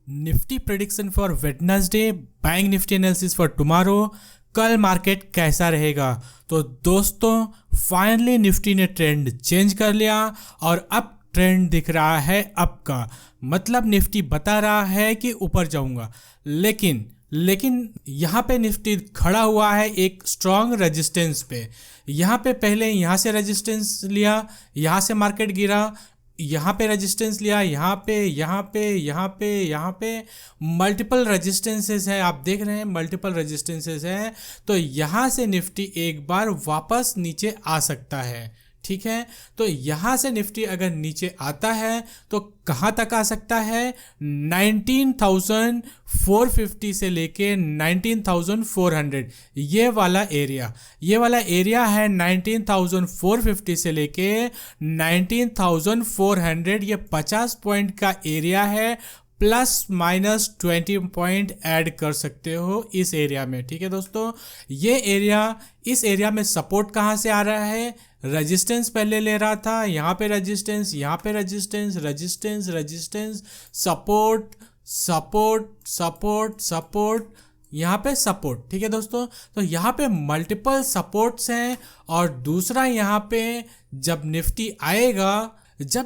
Nifty prediction for Wednesday, bank Nifty analysis for tomorrow. कल market कैसा रहेगा? तो दोस्तों फाइनली निफ्टी ने ट्रेंड चेंज कर लिया और अब ट्रेंड दिख रहा है अप का। मतलब निफ्टी बता रहा है कि ऊपर जाऊंगा, लेकिन यहाँ पे निफ्टी खड़ा हुआ है एक स्ट्रॉन्ग रेजिस्टेंस पे। यहाँ पे पहले यहाँ से रेजिस्टेंस लिया, यहाँ से मार्केट गिरा, यहाँ पे रेजिस्टेंस लिया, यहाँ पे मल्टीपल रेजिस्टेंसेस है। आप देख रहे हैं मल्टीपल रेजिस्टेंसेस है। तो यहाँ से निफ्टी एक बार वापस नीचे आ सकता है। ठीक है, तो यहाँ से निफ्टी अगर नीचे आता है तो कहाँ तक आ सकता है? 19,450 से लेके 19,400, ये वाला एरिया है 19,450 से लेके 19,400। ये 50 पॉइंट का एरिया है, प्लस माइनस 20 पॉइंट ऐड कर सकते हो इस एरिया में। ठीक है दोस्तों, इस एरिया में सपोर्ट कहाँ से आ रहा है? रेजिस्टेंस पहले ले रहा था, यहाँ पे रेजिस्टेंस, सपोर्ट, यहाँ पे सपोर्ट। ठीक है दोस्तों, तो यहाँ पे मल्टीपल सपोर्ट्स हैं। और दूसरा यहाँ पे जब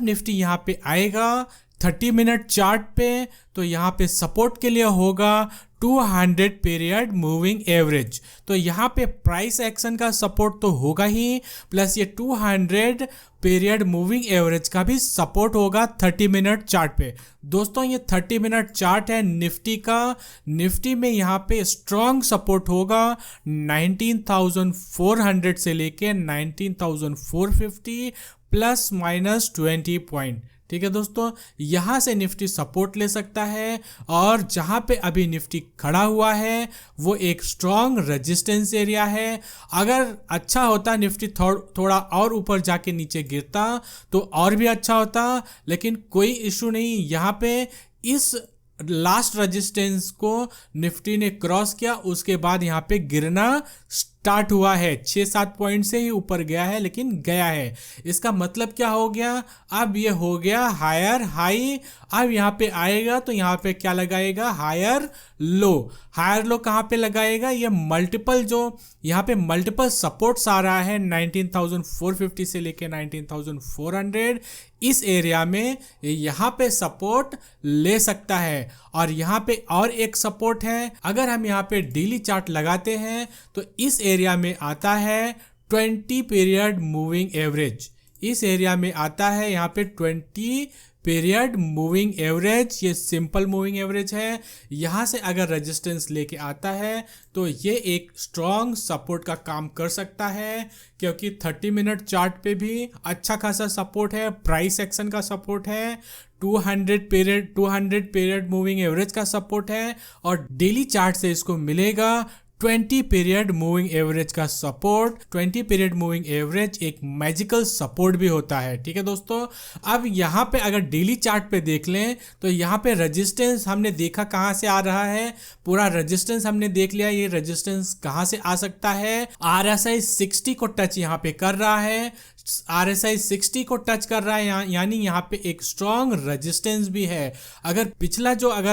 निफ्टी यहाँ पे आएगा 30 मिनट चार्ट पे, तो यहाँ पे सपोर्ट के लिए होगा 200 पीरियड मूविंग एवरेज। तो यहाँ पे प्राइस एक्शन का सपोर्ट तो होगा ही, प्लस ये 200 पीरियड मूविंग एवरेज का भी सपोर्ट होगा 30 मिनट चार्ट पे। दोस्तों ये 30 मिनट चार्ट है निफ्टी का। निफ्टी में यहाँ पे स्ट्रॉन्ग सपोर्ट होगा 19,400 से लेके 19,450 प्लस माइनस 20 पॉइंट। ठीक है दोस्तों, यहाँ से निफ्टी सपोर्ट ले सकता है। और जहाँ पे अभी निफ्टी खड़ा हुआ है वो एक स्ट्रॉन्ग रेजिस्टेंस एरिया है। अगर अच्छा होता निफ्टी थोड़ा और ऊपर जाके नीचे गिरता तो और भी अच्छा होता, लेकिन कोई इशू नहीं। यहाँ पे इस लास्ट रेजिस्टेंस को निफ्टी ने क्रॉस किया, उसके बाद यहाँ पे गिरना स्टार्ट हुआ है। 6-7 पॉइंट से ही ऊपर गया है, लेकिन गया है। इसका मतलब क्या हो गया? अब ये हो गया हायर हाई। अब यहाँ पे आएगा तो यहाँ पे क्या लगाएगा? हायर लो कहाँ पे लगाएगा? ये यहाँ पे मल्टीपल सपोर्ट्स आ रहा है 19,450 से लेके 19,400। इस एरिया में यहाँ पे सपोर्ट ले सकता है। और यहाँ पे और एक सपोर्ट है। अगर हम यहाँ पे डेली चार्ट लगाते हैं तो इस एरिया में आता है 20 पीरियड मूविंग एवरेज। इस एरिया में आता है यहाँ पे 20 पीरियड मूविंग एवरेज। ये सिंपल मूविंग एवरेज है। यहाँ से अगर रेजिस्टेंस लेके आता है तो ये एक स्ट्रॉन्ग सपोर्ट का काम कर सकता है, क्योंकि 30 मिनट चार्ट पे भी अच्छा खासा सपोर्ट है, प्राइस एक्शन का सपोर्ट है, 200 पीरियड मूविंग एवरेज का सपोर्ट है, और डेली चार्ट से इसको मिलेगा 20 पीरियड मूविंग एवरेज का सपोर्ट। 20 पीरियड मूविंग एवरेज एक मैजिकल सपोर्ट भी होता है। ठीक है दोस्तों, अब यहाँ पे अगर डेली चार्ट पे देख लें तो यहाँ पे रेजिस्टेंस हमने देखा कहाँ से आ रहा है। पूरा रेजिस्टेंस हमने देख लिया। ये रेजिस्टेंस कहाँ से आ सकता है? RSI 60 को टच यहाँ पे कर रहा है। RSI 60 को टच कर रहा है, यानी यहाँ पे एक स्ट्रॉन्ग रेजिस्टेंस भी है। अगर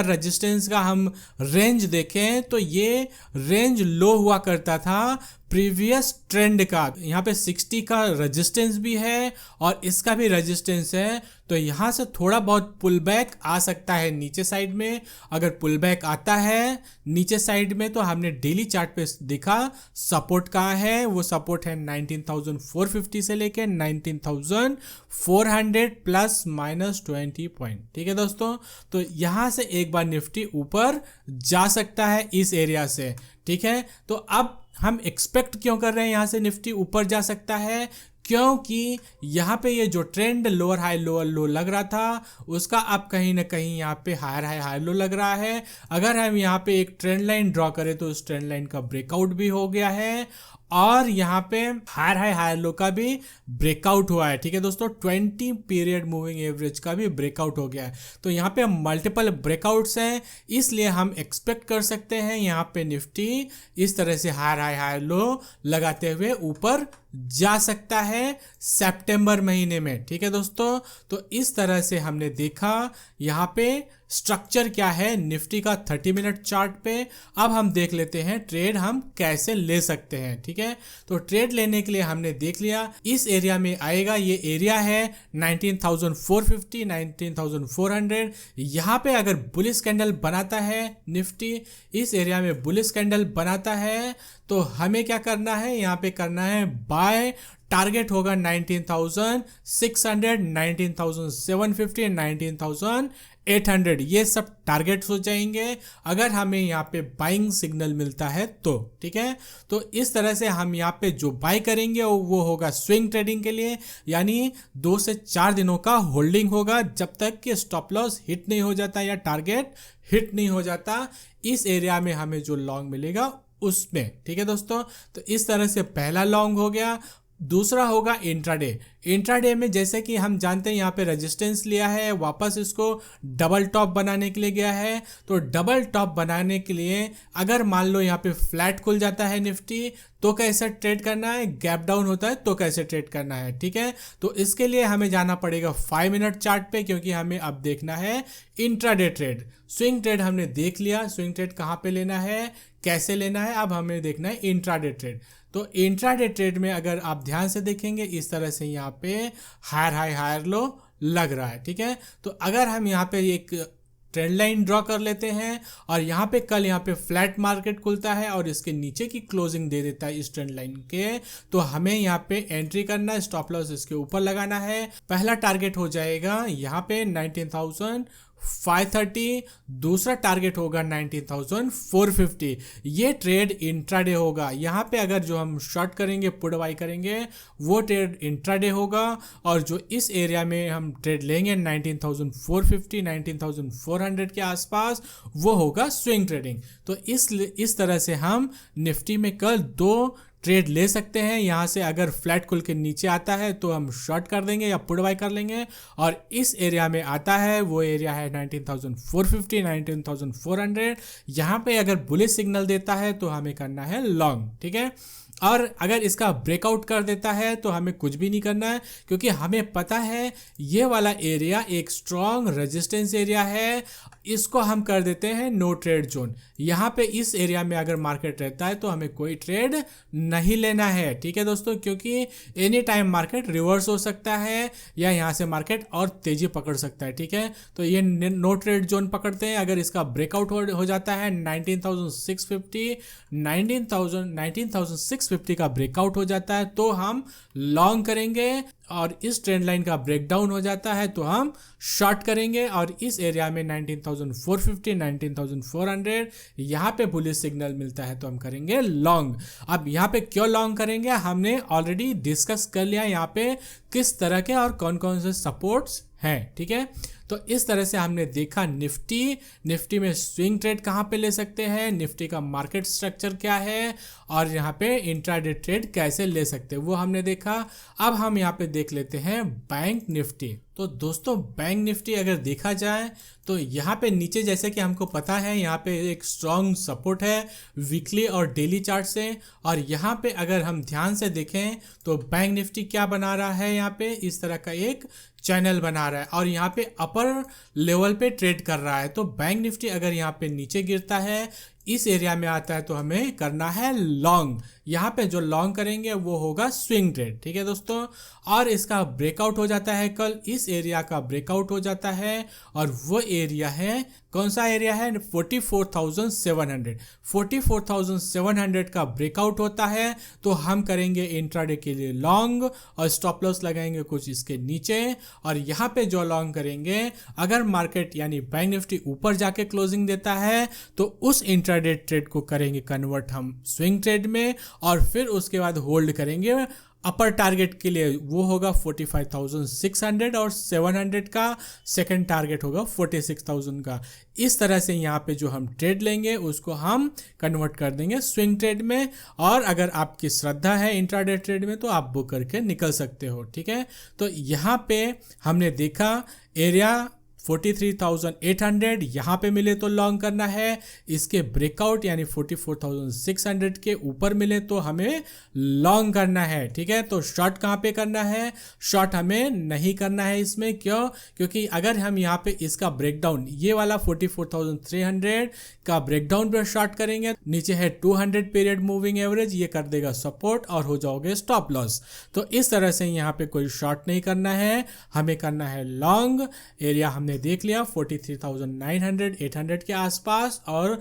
रेजिस्टेंस का हम रेंज देखें तो ये रेंज लो हुआ करता था प्रीवियस ट्रेंड का। यहाँ पे 60 का रेजिस्टेंस भी है और इसका भी रेजिस्टेंस है। तो यहाँ से थोड़ा बहुत पुल बैक आ सकता है नीचे साइड में। अगर पुल बैक आता है नीचे साइड में तो हमने डेली चार्ट पे देखा सपोर्ट कहाँ है। वो सपोर्ट है 19,450 से लेके 19,400 प्लस माइनस 20 पॉइंट। ठीक है दोस्तों, तो यहाँ से एक बार निफ्टी ऊपर जा सकता है इस एरिया से। ठीक है, तो अब हम एक्सपेक्ट क्यों कर रहे हैं यहाँ से निफ्टी ऊपर जा सकता है? क्योंकि यहाँ पे ये जो ट्रेंड लोअर हाई लोअर लो लग रहा था उसका अब कहीं ना कहीं यहाँ पे हायर हाई हायर लो लग रहा है। अगर हम यहाँ पे एक ट्रेंड लाइन ड्रॉ करें तो उस ट्रेंड लाइन का ब्रेकआउट भी हो गया है और यहाँ पे हायर हाई हायर लो का भी ब्रेकआउट हुआ है। ठीक है दोस्तों, 20 पीरियड मूविंग एवरेज का भी ब्रेकआउट हो गया है। तो यहाँ पे मल्टीपल ब्रेकआउट्स हैं, इसलिए हम एक्सपेक्ट कर सकते हैं यहाँ पे निफ्टी इस तरह से हायर हाई हायर लो लगाते हुए ऊपर जा सकता है सितंबर महीने में। ठीक है दोस्तों, तो इस तरह से हमने देखा यहाँ पे स्ट्रक्चर क्या है निफ्टी का 30 मिनट चार्ट पे। अब हम देख लेते हैं ट्रेड हम कैसे ले सकते हैं। ठीक है, तो ट्रेड लेने के लिए हमने देख लिया इस एरिया में आएगा, ये एरिया है 19,450 19,400। यहाँ पे अगर बुलिश कैंडल बनाता है निफ्टी, इस एरिया में बुलिश कैंडल बनाता है तो हमें क्या करना है, यहाँ पे करना है बाय। टारगेट होगा 19,600 19,750 19,800, ये सब टारगेट्स हो जाएंगे अगर हमें यहाँ पे बाइंग सिग्नल मिलता है तो। ठीक है, तो इस तरह से हम यहाँ पे जो बाय करेंगे वो होगा स्विंग ट्रेडिंग के लिए, यानी 2 से 4 दिनों का होल्डिंग होगा जब तक कि स्टॉप लॉस हिट नहीं हो जाता या टारगेट हिट नहीं हो जाता इस एरिया में हमें जो लॉन्ग मिलेगा उसमें। ठीक है दोस्तों, तो इस तरह से पहला लॉन्ग हो गया। दूसरा होगा इंट्राडे। इंट्राडे में जैसे कि हम जानते हैं यहाँ पे रेजिस्टेंस लिया है, वापस इसको डबल टॉप बनाने के लिए गया है। तो डबल टॉप बनाने के लिए अगर मान लो यहाँ पे फ्लैट खुल जाता है निफ्टी तो कैसे ट्रेड करना है, गैप डाउन होता है तो कैसे ट्रेड करना है। ठीक है, तो इसके लिए हमें जाना पड़ेगा 5 मिनट चार्ट पे, क्योंकि हमें अब देखना है इंट्राडे ट्रेड। स्विंग ट्रेड हमने देख लिया, स्विंग ट्रेड कहाँ पे लेना है, कैसे लेना है, अब हमें देखना है इंट्राडे ट्रेड। तो इंट्राडे ट्रेड में अगर आप ध्यान से देखेंगे इस तरह से यहाँ पे हायर हाई हायर लो लग रहा है। ठीक है, तो अगर हम यहाँ पे एक ट्रेंड लाइन ड्रॉ कर लेते हैं और यहाँ पे कल यहाँ पे फ्लैट मार्केट खुलता है और इसके नीचे की क्लोजिंग दे देता है इस ट्रेंड लाइन के, तो हमें यहाँ पे एंट्री करना है, स्टॉप लॉस इसके ऊपर लगाना है। पहला टारगेट हो जाएगा यहाँ पे 19,530, दूसरा टारगेट होगा 19,450। ये ट्रेड इंट्राडे होगा। यहाँ पे अगर जो हम शॉर्ट करेंगे पुट बाई करेंगे वो ट्रेड इंट्राडे होगा, और जो इस एरिया में हम ट्रेड लेंगे 19,450 19,400 के आसपास वो होगा स्विंग ट्रेडिंग। तो इस तरह से हम निफ्टी में कल 2 ट्रेड ले सकते हैं। यहाँ से अगर फ्लैट खुल के नीचे आता है तो हम शॉर्ट कर देंगे या पुट बाय कर लेंगे, और इस एरिया में आता है वो एरिया है 19,450 19,400। यहाँ पे अगर बुलिश सिग्नल देता है तो हमें करना है लॉन्ग। ठीक है, और अगर इसका ब्रेकआउट कर देता है तो हमें कुछ भी नहीं करना है, क्योंकि हमें पता है ये वाला एरिया एक स्ट्रॉन्ग रेजिस्टेंस एरिया है, इसको हम कर देते हैं नो ट्रेड जोन। यहाँ पे इस एरिया में अगर मार्केट रहता है तो हमें कोई ट्रेड नहीं लेना है। ठीक है दोस्तों, क्योंकि एनी टाइम मार्केट रिवर्स हो सकता है या यहाँ से मार्केट और तेजी पकड़ सकता है। ठीक है, तो ये नो ट्रेड जोन पकड़ते हैं। अगर इसका ब्रेकआउट हो जाता है 19,650 19,650 का ब्रेकआउट हो जाता है तो हम लॉन्ग करेंगे, और इस ट्रेंड लाइन का ब्रेकडाउन हो जाता है तो हम शॉर्ट करेंगे। और इस एरिया में 19,450 19,400 यहाँ पे बुलिश सिग्नल मिलता है तो हम करेंगे लॉन्ग। अब यहाँ पे क्यों लॉन्ग करेंगे, हमने ऑलरेडी डिस्कस कर लिया यहाँ पे किस तरह के और कौन कौन से सपोर्ट्स हैं। ठीक है, तो इस तरह से हमने देखा निफ्टी में स्विंग ट्रेड कहाँ पे ले सकते हैं, निफ्टी का मार्केट स्ट्रक्चर क्या है, और यहाँ पे इंट्राडे ट्रेड कैसे ले सकते हैं वो हमने देखा। अब हम यहाँ पे देख लेते हैं बैंक निफ्टी। तो दोस्तों बैंक निफ्टी अगर देखा जाए तो यहाँ पे नीचे जैसे कि हमको पता है यहाँ पे एक स्ट्रॉन्ग सपोर्ट है वीकली और डेली चार्ट से, और यहाँ पे अगर हम ध्यान से देखें तो बैंक निफ्टी क्या बना रहा है, यहाँ पे इस तरह का एक चैनल बना रहा है और यहाँ पे अपर लेवल पे ट्रेड कर रहा है। तो बैंक निफ्टी अगर यहाँ पे नीचे गिरता है इस एरिया में आता है तो हमें करना है लॉन्ग। यहाँ पे जो लॉन्ग करेंगे वो होगा स्विंग ट्रेड। ठीक है दोस्तों, और इसका ब्रेकआउट हो जाता है कल, इस एरिया का ब्रेकआउट हो जाता है, और वो एरिया है कौन सा एरिया है 44,700। 44,700 का ब्रेकआउट होता है तो हम करेंगे इंट्राडे के लिए लॉन्ग और स्टॉप लॉस लगाएंगे कुछ इसके नीचे। और यहाँ पे जो लॉन्ग करेंगे अगर मार्केट यानी बैंक निफ्टी ऊपर जाके क्लोजिंग देता है तो उस इंट्राडे ट्रेड को करेंगे कन्वर्ट हम स्विंग ट्रेड में, और फिर उसके बाद होल्ड करेंगे अपर टारगेट के लिए, वो होगा 45,600 और 700 का सेकंड टारगेट होगा 46,000 का। इस तरह से यहाँ पे जो हम ट्रेड लेंगे उसको हम कन्वर्ट कर देंगे स्विंग ट्रेड में, और अगर आपकी श्रद्धा है इंट्राडे ट्रेड में तो आप बुक करके निकल सकते हो। ठीक है, तो यहाँ पे हमने देखा एरिया 43,800 यहाँ पे मिले तो लॉन्ग करना है, इसके ब्रेकआउट यानी 44,600 के ऊपर मिले तो हमें लॉन्ग करना है। ठीक है, तो शॉर्ट कहाँ पे करना है? शॉर्ट हमें नहीं करना है इसमें। क्यों? क्योंकि अगर हम यहाँ पे इसका ब्रेकडाउन, ये वाला 44,300 का ब्रेकडाउन पे शॉर्ट करेंगे, नीचे है 200 पीरियड मूविंग एवरेज, ये कर देगा सपोर्ट और हो जाओगे स्टॉप लॉस। तो इस तरह से यहाँ पे कोई शॉर्ट नहीं करना है, हमें करना है लॉन्ग। एरिया हमने देख लिया 43,900 800 के आसपास, और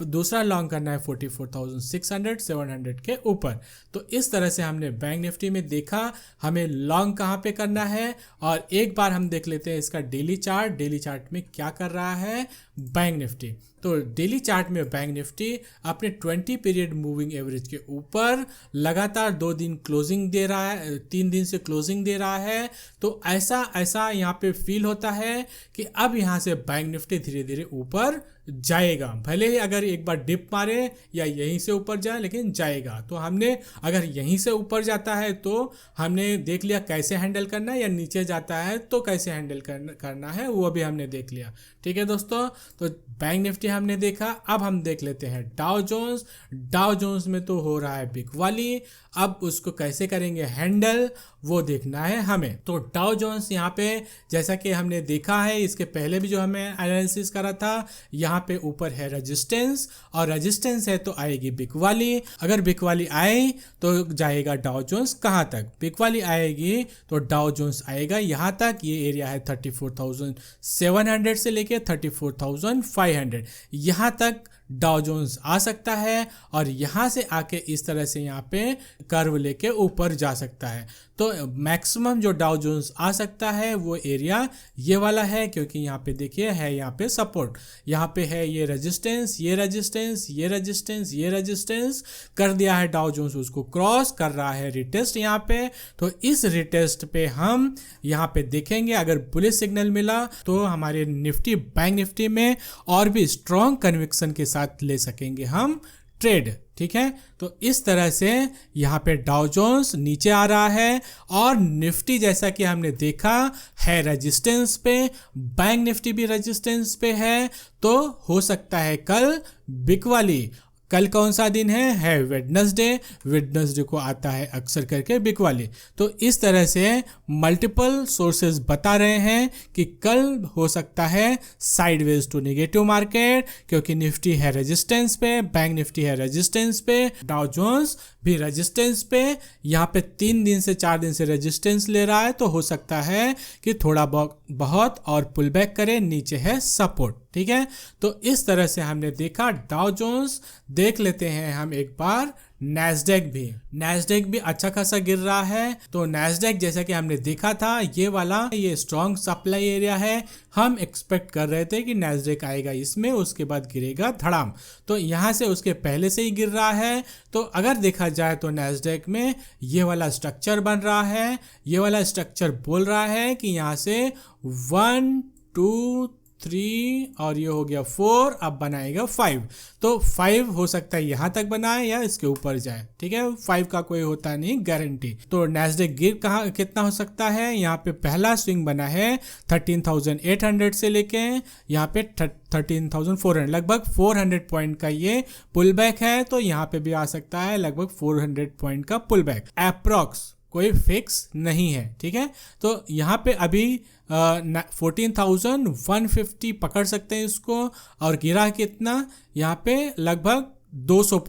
दूसरा लॉन्ग करना है 44,600 700 के ऊपर। तो इस तरह से हमने बैंक निफ्टी में देखा हमें लॉन्ग कहाँ पे करना है। और एक बार हम देख लेते हैं इसका डेली चार्ट, डेली चार्ट में क्या कर रहा है बैंक निफ्टी। तो डेली चार्ट में बैंक निफ्टी अपने 20 पीरियड मूविंग एवरेज के ऊपर लगातार 2 दिन क्लोजिंग दे रहा है, 3 दिन से क्लोजिंग दे रहा है। तो ऐसा यहाँ पे फील होता है कि अब यहाँ से बैंक निफ्टी धीरे धीरे ऊपर जाएगा, भले ही अगर एक बार डिप मारे या यहीं से ऊपर जाए, लेकिन जाएगा। तो हमने अगर यहीं से ऊपर जाता है तो हमने देख लिया कैसे हैंडल करना है, या नीचे जाता है तो कैसे हैंडल करना है, वो भी हमने देख लिया। ठीक है दोस्तों, तो बैंक निफ्टी हमने देखा। अब हम देख लेते हैं डाउ जोन्स। डाउ जोन्स में तो हो रहा है बिग वाली, अब उसको कैसे करेंगे हैंडल वो देखना है हमें। तो डाउ जोन्स यहाँ पे जैसा कि हमने देखा है, इसके पहले भी जो हमें एनालिसिस करा था, यहाँ पे ऊपर है रेजिस्टेंस, और रेजिस्टेंस है तो आएगी बिग वाली। अगर बिग वाली आए तो जाएगा डाउ जोन्स कहाँ तक? बिग वाली आएगी तो डाउ जोन्स आएगा यहाँ तक। ये एरिया है 34,700 से लेके 34,500, यहाँ तक डाउ जोन्स आ सकता है, और यहाँ से आके इस तरह से यहाँ पे कर्व लेके ऊपर जा सकता है। तो मैक्सिमम जो डाउ जोन्स आ सकता है वो एरिया ये वाला है, क्योंकि यहाँ पे देखिए है यहाँ पे सपोर्ट, यहाँ पे है ये रेजिस्टेंस, ये रेजिस्टेंस, ये रेजिस्टेंस, ये रेजिस्टेंस कर दिया है डाउ जोन्स, उसको क्रॉस कर रहा है रिटेस्ट यहाँ पे। तो इस रिटेस्ट पे हम यहाँ पे देखेंगे, अगर बुलिश सिग्नल मिला तो हमारे निफ्टी बैंक निफ्टी में और भी स्ट्रॉन्ग कन्विक्शन के साथ ले सकेंगे हम ट्रेड। ठीक है, तो इस तरह से यहाँ पे डाउ जोन्स नीचे आ रहा है, और निफ्टी जैसा कि हमने देखा है रेजिस्टेंस पे, बैंक निफ्टी भी रेजिस्टेंस पे है। तो हो सकता है कल बिग वाली, कल कौन सा दिन है वेडनेसडे, वेडनेसडे को आता है अक्सर करके बिग वाली। तो इस तरह से मल्टीपल सोर्सेज बता रहे हैं कि कल हो सकता है साइडवेज टू नेगेटिव मार्केट, क्योंकि निफ्टी है रेजिस्टेंस पे, बैंक निफ्टी है रेजिस्टेंस पे, डाउ जोन्स भी रेजिस्टेंस पे, यहाँ पे 3 दिन से 4 दिन से रेजिस्टेंस ले रहा है। तो हो सकता है कि थोड़ा बहुत और पुल बैक करे, नीचे है सपोर्ट। ठीक है, तो इस तरह से हमने देखा डाउ जोन्स। देख लेते हैं हम एक बार नैस्डैक भी। नैस्डैक भी अच्छा खासा गिर रहा है। तो नैस्डैक जैसा कि हमने देखा था, ये वाला ये स्ट्रॉन्ग सप्लाई एरिया है। हम एक्सपेक्ट कर रहे थे कि नैस्डैक आएगा इसमें, उसके बाद गिरेगा धड़ाम। तो यहाँ से उसके पहले से ही गिर रहा है। तो अगर देखा जाए तो नैस्डैक में ये वाला स्ट्रक्चर बन रहा है, ये वाला स्ट्रक्चर बोल रहा है कि यहाँ से 1 2 3 और ये हो गया 4, अब बनाएगा 5। तो 5 हो सकता है यहाँ तक बनाए या इसके ऊपर जाए। ठीक है, 5 का कोई होता नहीं गारंटी। तो नैस्डैक गिर कहाँ कितना हो सकता है? यहाँ पे पहला स्विंग बना है 13,800 से लेके यहाँ पे 13,400, लगभग 400 पॉइंट का ये पुल बैक है। तो यहाँ पे भी आ सकता है लगभग 400 पॉइंट का पुल बैक, अप्रॉक्स, कोई फिक्स नहीं है। ठीक है, तो यहाँ पे अभी 14,150 पकड़ सकते हैं इसको, और गिरा कितना? यहाँ पे लगभग 200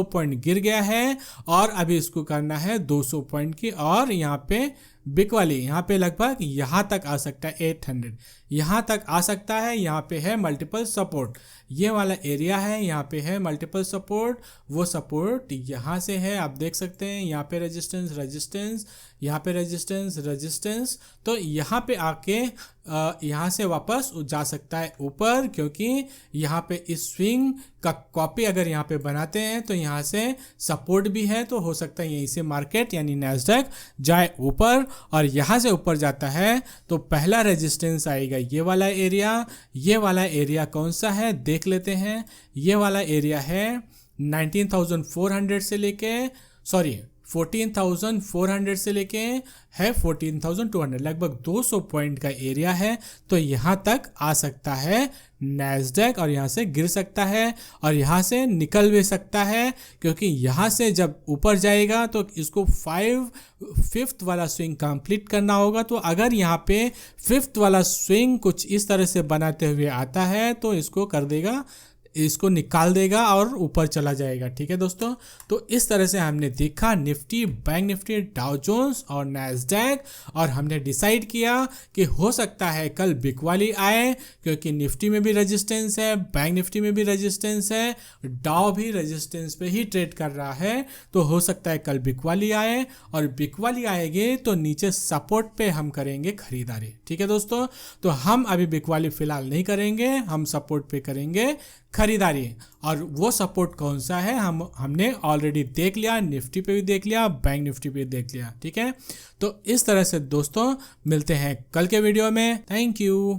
पॉइंट गिर गया है, और अभी इसको करना है 200 पॉइंट की। और यहाँ पे बिग वाली यहाँ पे लगभग यहाँ तक आ सकता है 800, यहाँ तक आ सकता है। यहाँ पे है मल्टीपल सपोर्ट, ये वाला एरिया है, यहाँ पे है मल्टीपल सपोर्ट। वो सपोर्ट यहाँ से है, आप देख सकते हैं यहाँ पे रेजिस्टेंस, रेजिस्टेंस, यहाँ पे रेजिस्टेंस, रेजिस्टेंस। तो यहाँ पे आके यहाँ से वापस जा सकता है ऊपर, क्योंकि यहाँ पे इस स्विंग का कॉपी अगर यहाँ पे बनाते हैं तो यहाँ से सपोर्ट भी है। तो हो सकता है यहीं से मार्केट यानी नैस्डैक जाए ऊपर, और यहाँ से ऊपर जाता है तो पहला रेजिस्टेंस आएगा ये वाला एरिया। ये वाला एरिया कौन सा है देख लेते हैं। ये वाला एरिया है 19,400 से लेके 14,400 से लेके है 14,200, लगभग 200 पॉइंट का एरिया है। तो यहाँ तक आ सकता है नैस्डैक और यहाँ से गिर सकता है और यहाँ से निकल भी सकता है, क्योंकि यहाँ से जब ऊपर जाएगा तो इसको फिफ्थ वाला स्विंग कंप्लीट करना होगा। तो अगर यहाँ पे फिफ्थ वाला स्विंग कुछ इस तरह से बनाते हुए आता है तो इसको कर देगा, इसको निकाल देगा और ऊपर चला जाएगा। ठीक है दोस्तों, तो इस तरह से हमने देखा Nifty, bank Nifty, Dow Jones और नैस्डैक, और हमने डिसाइड किया कि हो सकता है कल बिकवाली आए, क्योंकि निफ्टी में भी रेजिस्टेंस है, बैंक निफ्टी में भी रेजिस्टेंस है, डाउ भी रेजिस्टेंस पे ही ट्रेड कर रहा है। तो हो सकता है कल बिकवाली आए, और बिकवाली आएगी तो नीचे सपोर्ट पे हम करेंगे खरीदारी। ठीक है दोस्तों, तो हम अभी बिकवाली फिलहाल नहीं करेंगे, हम सपोर्ट पे करेंगे खरीदारी। और वो सपोर्ट कौन सा है हमने ऑलरेडी देख लिया, निफ्टी पे भी देख लिया, बैंक निफ्टी पे भी देख लिया। ठीक है, तो इस तरह से दोस्तों मिलते हैं कल के वीडियो में। Thank you.